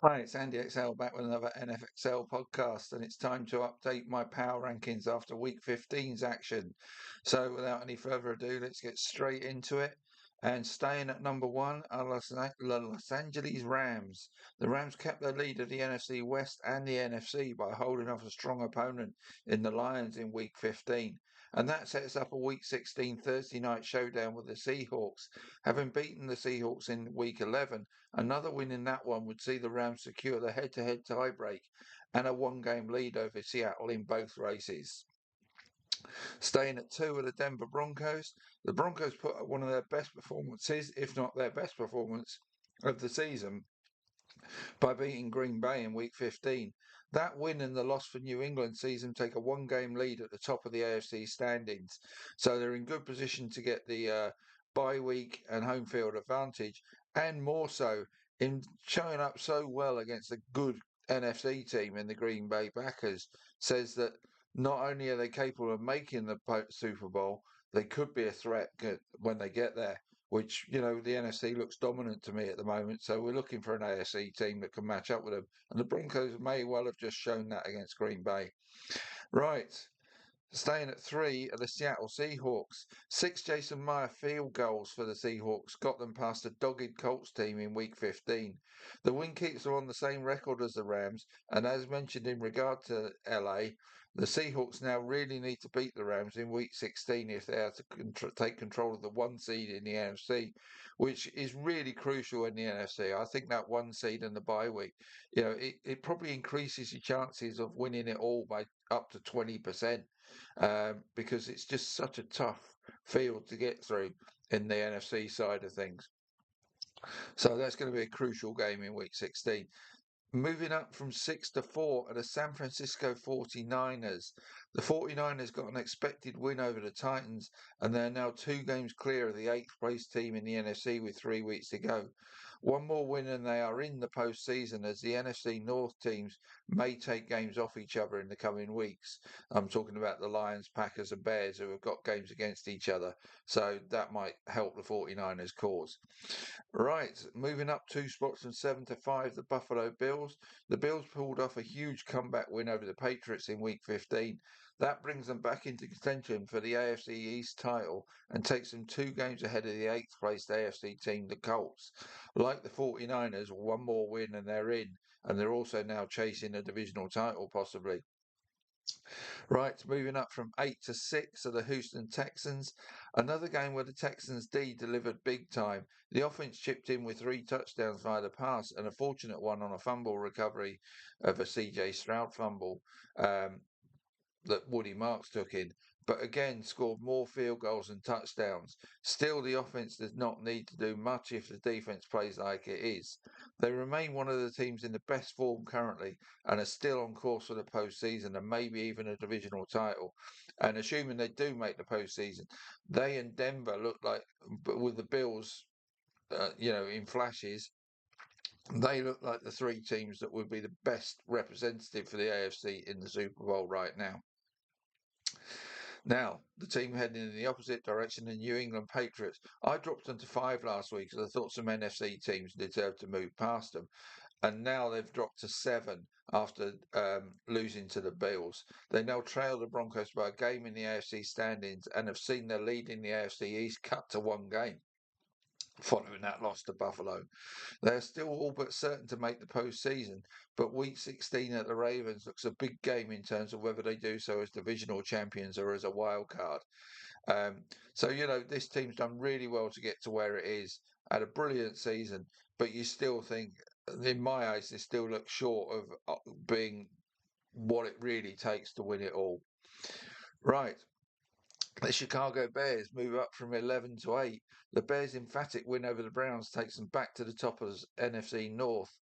Hi, it's Andy XL back with another NFXL podcast, and it's time to update my power rankings after week 15's action. So, without any further ado, let's get straight into it. And staying at number one are the Los Angeles Rams. The Rams kept their lead of the NFC West and the NFC by holding off a strong opponent in the Lions in week 15. And that sets up a week 16 Thursday night showdown with the Seahawks. Having beaten the Seahawks in week 11, another win in that one would see the Rams secure the head-to-head tiebreak and a one-game lead over Seattle in both races. Staying at two are the Denver Broncos. The Broncos put up one of their best performances, if not their best performance, of the season by beating Green Bay in Week 15. That win and the loss for New England sees them take a one-game lead at the top of the AFC standings. So they're in good position to get the bye week and home field advantage, and more so in showing up so well against a good NFC team in the Green Bay Packers. Says that not only are they capable of making the Super Bowl, they could be a threat when they get there, which, the NFC looks dominant to me at the moment. So we're looking for an AFC team that can match up with them. And the Broncos may well have just shown that against Green Bay. Right. Staying at three are the Seattle Seahawks. Six Jason Meyer field goals for the Seahawks got them past a dogged Colts team in week 15. The win keeps them on the same record as the Rams, and as mentioned in regard to LA, the Seahawks now really need to beat the Rams in week 16 if they are to take control of the one seed in the NFC, which is really crucial in the NFC. I think that one seed and the bye week, it probably increases your chances of winning it all by up to 20%, because it's just such a tough field to get through in the NFC side of things. So that's going to be a crucial game in week 16. Moving up from 6 to 4 are the San Francisco 49ers. The 49ers got an expected win over the Titans, and they're now 2 games clear of the eighth place team in the NFC with 3 weeks to go. One more win and they are in the postseason, as the NFC North teams may take games off each other in the coming weeks. I'm talking about the Lions, Packers, and Bears, who have got games against each other. So that might help the 49ers cause. Right, moving up 2 spots from 7 to 5, the Buffalo Bills. The Bills pulled off a huge comeback win over the Patriots in week 15. That brings them back into contention for the AFC East title and takes them 2 games ahead of the eighth placed AFC team, the Colts. Like the 49ers, one more win and they're in, and they're also now chasing a divisional title possibly. Right, moving up from 8 to 6 are the Houston Texans. Another game where the Texans D delivered big time. The offense chipped in with 3 touchdowns via the pass and a fortunate one on a fumble recovery of a CJ Stroud fumble. That Woody Marks took in, but again scored more field goals and touchdowns. Still, the offense does not need to do much if the defense plays like it is. They remain one of the teams in the best form currently and are still on course for the postseason and maybe even a divisional title. And assuming they do make the postseason, they and Denver look like, with the Bills, in flashes, they look like the 3 teams that would be the best representative for the AFC in the Super Bowl right now. Now, the team heading in the opposite direction, the New England Patriots. I dropped them to 5 last week because I thought some NFC teams deserved to move past them. And now they've dropped to 7 after losing to the Bills. They now trail the Broncos by a game in the AFC standings and have seen their lead in the AFC East cut to 1 game following that loss to Buffalo. They're still all but certain to make the postseason, but week 16 at the Ravens looks a big game in terms of whether they do so as divisional champions or as a wild card. Um, so, this team's done really well to get to where it is, had a brilliant season, but you still think, in my eyes, they still look short of being what it really takes to win it all. Right. The Chicago Bears move up from 11 to 8. The Bears' emphatic win over the Browns takes them back to the top of NFC North,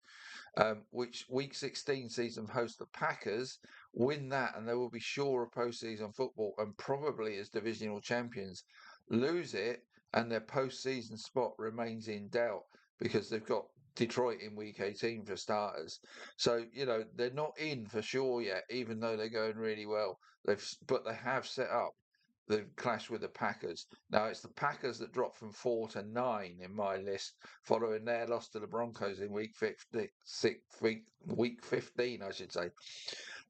which Week 16 sees them host the Packers. Win that, and they will be sure of postseason football and probably as divisional champions. Lose it, and their postseason spot remains in doubt because they've got Detroit in Week 18 for starters. So they're not in for sure yet, even though they're going really well. But they have set up the clash with the Packers. Now it's the Packers that dropped from 4 to 9 in my list, following their loss to the Broncos in week 15, I should say.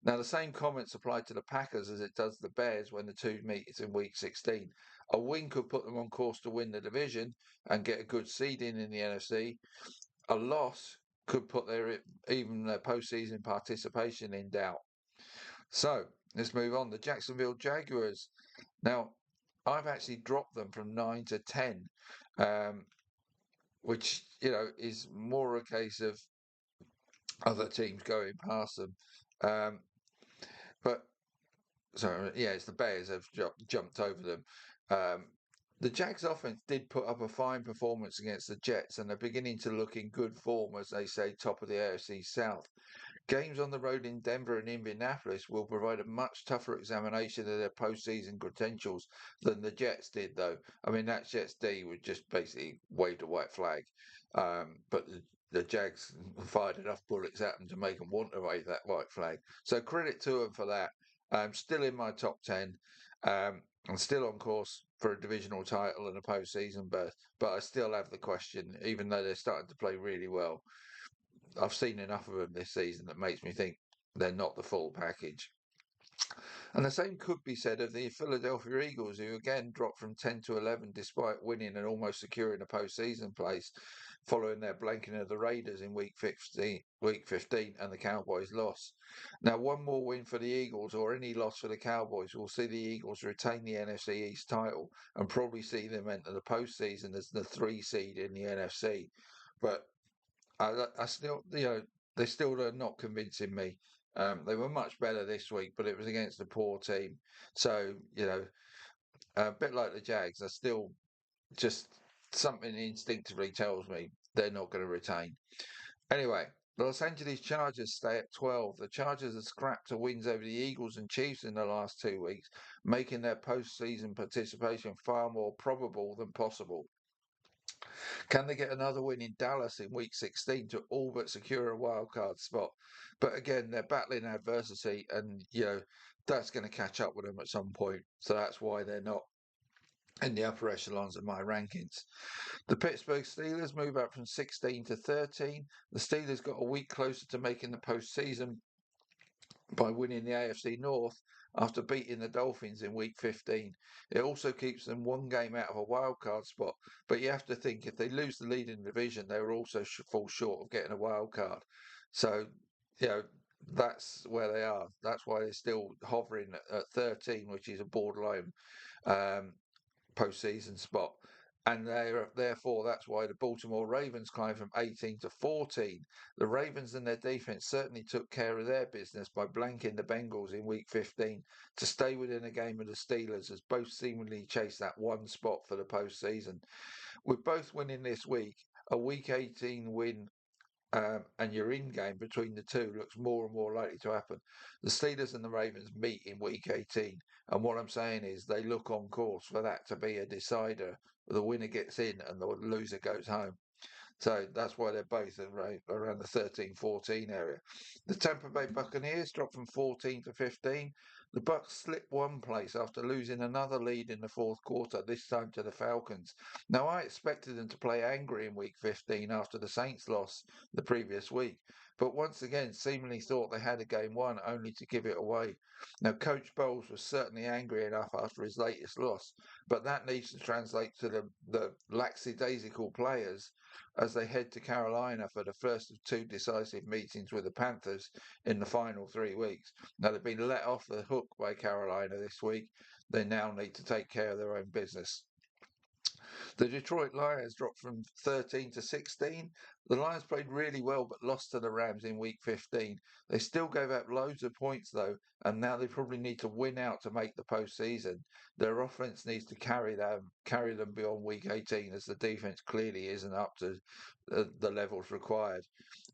Now the same comments apply to the Packers as it does the Bears when the two meet in week 16. A win could put them on course to win the division and get a good seed in the NFC. A loss could put even their postseason participation in doubt. So let's move on. The Jacksonville Jaguars. Now, I've actually dropped them from 9 to 10, which is more a case of other teams going past them. But sorry, yeah, it's the Bears have jumped over them. The Jags offense did put up a fine performance against the Jets, and they're beginning to look in good form, as they say, top of the AFC South. Games on the road in Denver and Indianapolis will provide a much tougher examination of their postseason credentials than the Jets did, though. I mean, that Jets D was just basically waved a white flag. But the Jags fired enough bullets at them to make them want to wave that white flag. So credit to them for that. Still in my top 10. I'm still on course for a divisional title and a postseason berth, but I still have the question, even though they're starting to play really well. I've seen enough of them this season that makes me think they're not the full package. And the same could be said of the Philadelphia Eagles, who again dropped from 10 to 11 despite winning and almost securing a postseason place following their blanking of the Raiders in week 15 and the Cowboys' loss. Now, one more win for the Eagles or any loss for the Cowboys will see the Eagles retain the NFC East title and probably see them enter the postseason as the 3 seed in the NFC. But I still, they still are not convincing me. They were much better this week, but it was against a poor team. So, a bit like the Jags, I still just something instinctively tells me they're not going to retain. Anyway, the Los Angeles Chargers stay at 12. The Chargers have scrapped to wins over the Eagles and Chiefs in the last 2 weeks, making their postseason participation far more probable than possible. Can they get another win in Dallas in week 16 to all but secure a wildcard spot? But again, they're battling adversity and, that's going to catch up with them at some point. So that's why they're not in the upper echelons of my rankings. The Pittsburgh Steelers move up from 16 to 13. The Steelers got a week closer to making the postseason by winning the AFC North after beating the Dolphins in week 15. It also keeps them one game out of a wildcard spot, but you have to think if they lose the lead in the division, they will also fall short of getting a wild card. So, that's where they are. That's why they're still hovering at 13, which is a borderline postseason spot. And therefore, that's why the Baltimore Ravens climbed from 18 to 14. The Ravens and their defense certainly took care of their business by blanking the Bengals in week 15 to stay within a game of the Steelers, as both seemingly chased that one spot for the postseason. With both winning this week, a week 18 win and your in game between the two looks more and more likely to happen. The Steelers and the Ravens meet in week 18, and what I'm saying is they look on course for that to be a decider. The winner gets in and the loser goes home. So that's why they're both around the 13-14 area. The Tampa Bay Buccaneers dropped from 14 to 15. The Bucs slipped one place after losing another lead in the fourth quarter, this time to the Falcons. Now, I expected them to play angry in week 15 after the Saints loss the previous week, but once again seemingly thought they had a game won only to give it away. Now, Coach Bowles was certainly angry enough after his latest loss, but that needs to translate to the lackadaisical players as they head to Carolina for the first of 2 decisive meetings with the Panthers in the final 3 weeks. Now, they've been let off the hook by Carolina this week. They now need to take care of their own business. The Detroit Lions dropped from 13 to 16. The Lions played really well but lost to the Rams in week 15. They still gave up loads of points though, and now they probably need to win out to make the postseason. Their offense needs to carry them beyond week 18, as the defense clearly isn't up to the levels required.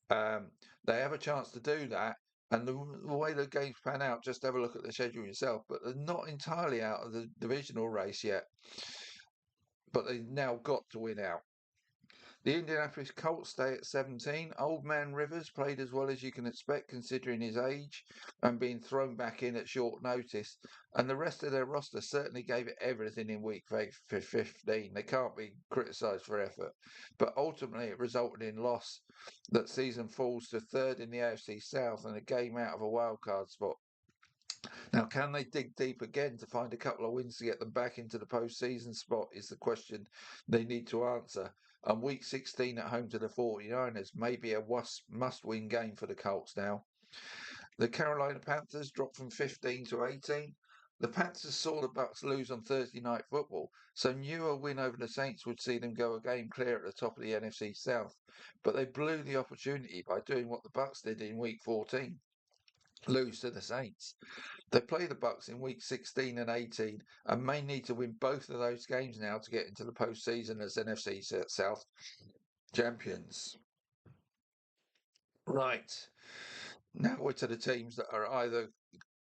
They have a chance to do that. And the way the games pan out, just have a look at the schedule yourself. But they're not entirely out of the divisional race yet. But they've now got to win out. The Indianapolis Colts stay at 17. Old Man Rivers played as well as you can expect considering his age and being thrown back in at short notice. And the rest of their roster certainly gave it everything in week 15. They can't be criticised for effort. But ultimately, it resulted in loss that season falls to third in the AFC South and a game out of a wildcard spot. Now, can they dig deep again to find a couple of wins to get them back into the postseason spot is the question they need to answer. And week 16 at home to the 49ers may be a must-win game for the Colts now. The Carolina Panthers dropped from 15 to 18. The Panthers saw the Bucks lose on Thursday Night Football, so knew a win over the Saints would see them go a game clear at the top of the NFC South. But they blew the opportunity by doing what the Bucks did in week 14, lose to the Saints. They play the Bucks in week 16 and 18 and may need to win both of those games now to get into the postseason as NFC South champions. Right. Now we're to the teams that are either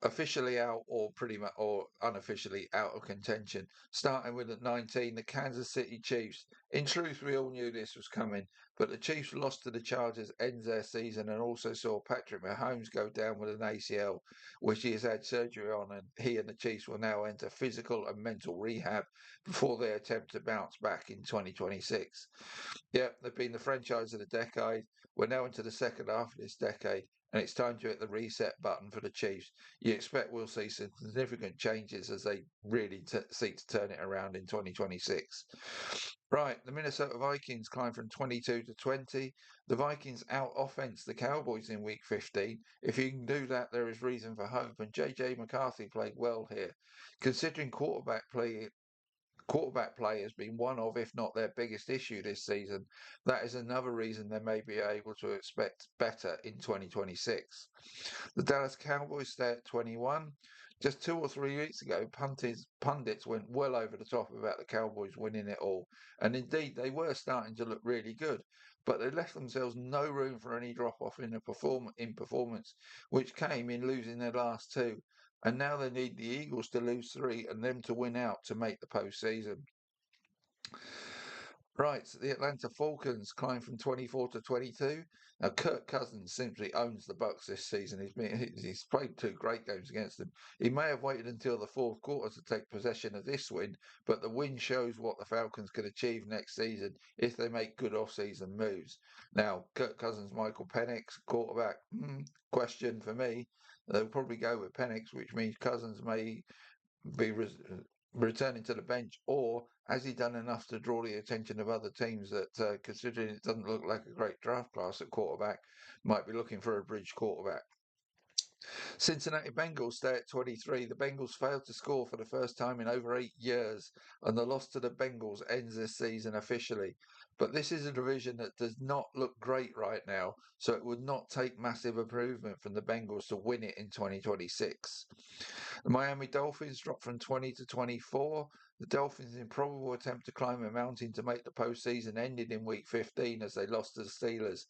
officially out or pretty much or unofficially out of contention. Starting with at 19, the Kansas City Chiefs. In truth, we all knew this was coming, but the Chiefs lost to the Chargers ends their season and also saw Patrick Mahomes go down with an ACL, which he has had surgery on, and he and the Chiefs will now enter physical and mental rehab before they attempt to bounce back in 2026. Yep, they've been the franchise of the decade. We're now into the second half of this decade, and it's time to hit the reset button for the Chiefs. You expect we'll see some significant changes as they really seek to turn it around in 2026. Right, the Minnesota Vikings climb from 22 to 20. The Vikings out offense the Cowboys in week 15. If you can do that, there is reason for hope. And JJ McCarthy played well here. Considering quarterback play has been one of, if not their biggest issue this season. That is another reason they may be able to expect better in 2026. The Dallas Cowboys stay at 21. Just 2 or 3 weeks ago, pundits went well over the top about the Cowboys winning it all. And indeed, they were starting to look really good. But they left themselves no room for any drop off in performance, which came in losing their last two. And now they need the Eagles to lose three and them to win out to make the postseason. Right, so the Atlanta Falcons climb from 24 to 22. Now, Kirk Cousins simply owns the Bucks this season. He's played 2 great games against them. He may have waited until the fourth quarter to take possession of this win, but the win shows what the Falcons can achieve next season if they make good off-season moves. Now, Kirk Cousins, Michael Penix, quarterback, question for me. They'll probably go with Penix, which means Cousins may be returning to the bench, or has he done enough to draw the attention of other teams that, considering it doesn't look like a great draft class at quarterback, might be looking for a bridge quarterback? Cincinnati Bengals stay at 23. The Bengals failed to score for the first time in over 8 years, and the loss to the Bengals ends this season officially. But this is a division that does not look great right now, so it would not take massive improvement from the Bengals to win it in 2026. The Miami Dolphins dropped from 20 to 24. The Dolphins' improbable attempt to climb a mountain to make the postseason ended in week 15 as they lost to the Steelers.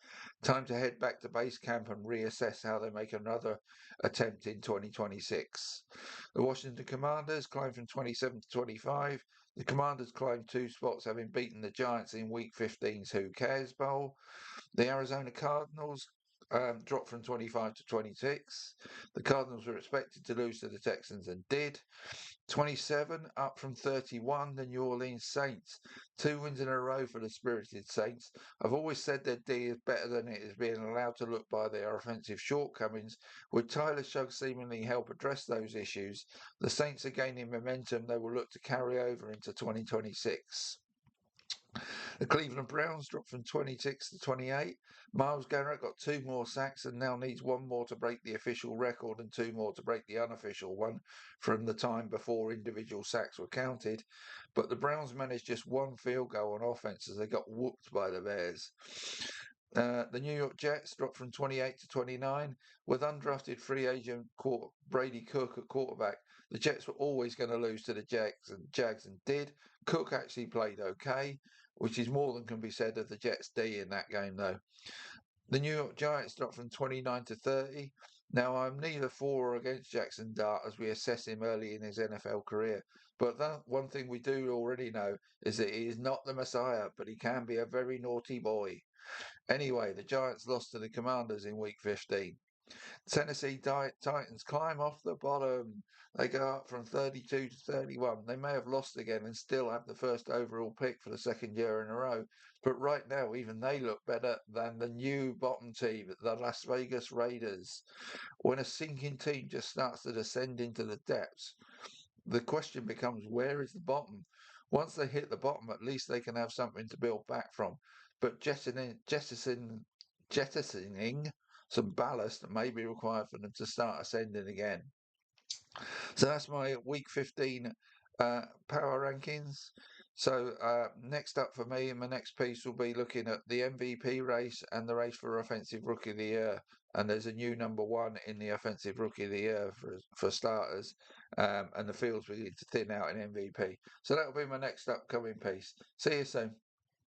Time to head back to base camp and reassess how they make another attempt in 2026. The Washington Commanders climbed from 27 to 25. The Commanders climbed 2 spots, having beaten the Giants in week 15's Who Cares Bowl. The Arizona Cardinals dropped from 25 to 26. The Cardinals were expected to lose to the Texans and did. 27 up from 31, the New Orleans Saints. 2 wins in a row for the spirited Saints. I've always said their D is better than it is being allowed to look by their offensive shortcomings. With Tyler Suggs seemingly help address those issues, the Saints are gaining momentum they will look to carry over into 2026. The Cleveland Browns dropped from 26 to 28. Myles Garrett got 2 more sacks and now needs 1 more to break the official record and 2 more to break the unofficial one from the time before individual sacks were counted. But the Browns managed just 1 field goal on offense as they got whooped by the Bears. The New York Jets dropped from 28 to 29 with undrafted free agent Brady Cook at quarterback. The Jets were always going to lose to the Jags and did. Cook actually played okay, which is more than can be said of the Jets D in that game, though. The New York Giants dropped from 29 to 30. Now, I'm neither for or against Jackson Dart as we assess him early in his NFL career, but that one thing we do already know is that he is not the Messiah, but he can be a very naughty boy. Anyway, the Giants lost to the Commanders in Week 15. Tennessee Titans climb off the bottom. They go up from 32 to 31. They may have lost again and still have the first overall pick for the second year in a row. But right now, even they look better than the new bottom team, the Las Vegas Raiders. When a sinking team just starts to descend into the depths, the question becomes, where is the bottom? Once they hit the bottom, at least they can have something to build back from. But jettisoning some ballast may be required for them to start ascending again. So that's my week 15 power rankings. So next up for me, my next piece will be looking at the MVP race and the race for Offensive Rookie of the Year. And there's a new number one in the Offensive Rookie of the Year for starters. And the field's beginning to thin out in MVP. So that'll be my next upcoming piece. See you soon.